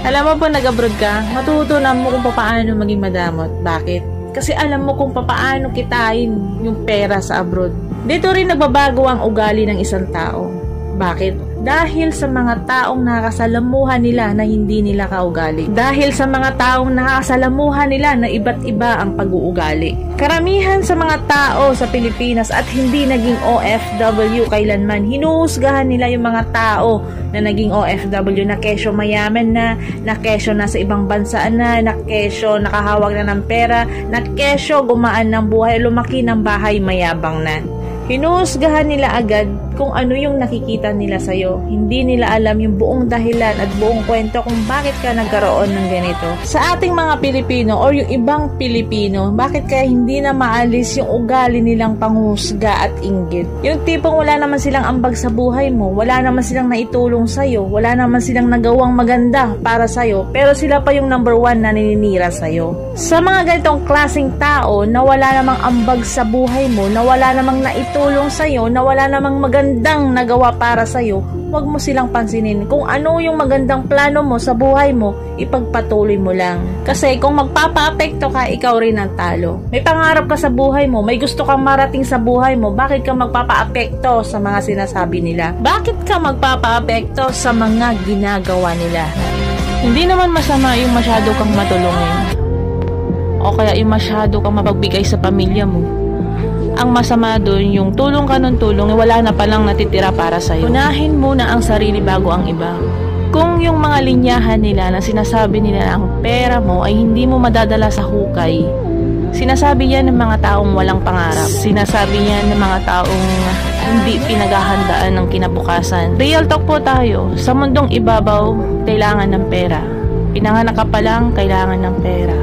Alam mo po, nag-abroad ka, matutunan mo kung paano maging madamot. Bakit? Kasi alam mo kung paano kitain yung pera sa abroad. Dito rin nagbabago ang ugali ng isang tao. Bakit? Dahil sa mga taong nakasalamuhan nila na hindi nila kaugali. Dahil sa mga taong nakasalamuhan nila na iba't iba ang pag-uugali. Karamihan sa mga tao sa Pilipinas at hindi naging OFW kailanman, hinuhusgahan nila yung mga tao na naging OFW na kesyo mayaman na kesyo nasa ibang bansa na kesyo nakahawak na ng pera, na kesyo gumaan ng buhay, lumaki ng bahay, mayabang na. Hinuhusgahan nila agad kung ano yung nakikita nila sa'yo. Hindi nila alam yung buong dahilan at buong kwento kung bakit ka nagkaroon ng ganito. Sa ating mga Pilipino or yung ibang Pilipino, bakit kaya hindi na maalis yung ugali nilang panghusga at inggit? Yung tipong wala naman silang ambag sa buhay mo, wala naman silang naitulong sa'yo, wala naman silang nagawang maganda para sa'yo, pero sila pa yung number one na naninira sa'yo. Sa mga ganitong klaseng tao na wala namang ambag sa buhay mo, na wala namang naitulong sa'yo, na wala namang magandang nagawa para sa'yo, huwag mo silang pansinin. Kung ano yung magandang plano mo sa buhay mo, ipagpatuloy mo lang. Kasi kung magpapa-apekto ka, ikaw rin ang talo. May pangarap ka sa buhay mo, may gusto kang marating sa buhay mo, bakit ka magpapa-apekto sa mga sinasabi nila? Bakit ka magpapa-apekto sa mga ginagawa nila? Hindi naman masama yung masyado kang matulungin, o kaya yung masyado kang mapagbigay sa pamilya mo. Ang masama doon, yung tulong ka ng tulong, wala na palang natitira para sa'yo. Unahin muna ang sarili bago ang iba. Kung yung mga linyahan nila na sinasabi nila na ang pera mo ay hindi mo madadala sa hukay, sinasabi yan ng mga taong walang pangarap. Sinasabi yan ng mga taong hindi pinaghahandaan ng kinabukasan. Real talk po tayo. Sa mundong ibabaw, kailangan ng pera. Pinanganak ka pa lang, kailangan ng pera.